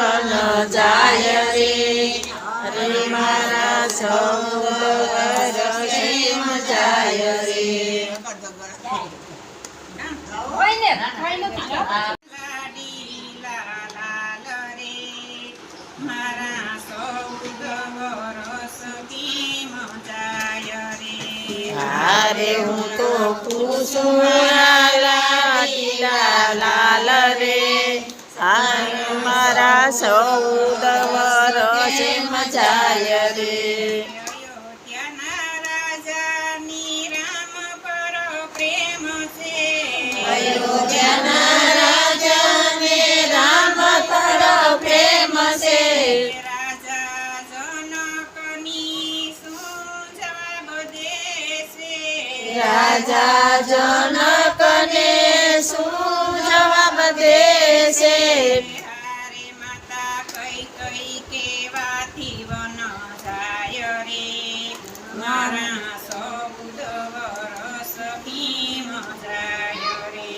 बन जाय रे रे मारा 14 વર્ષ जाय रे अरे हूँ तो लाल रे मारा 14 વર્ષ जाय रे अयोध्या राजा ने राम पर प्रेम से राजा जनकनी जवाब देसे राजा जनक ने जवाब देसे हारे माता कई कई के वाथी वन जाय रे मारा 14 વર્ષ भीम जाय रे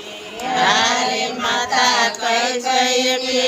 अरे माता कई कई के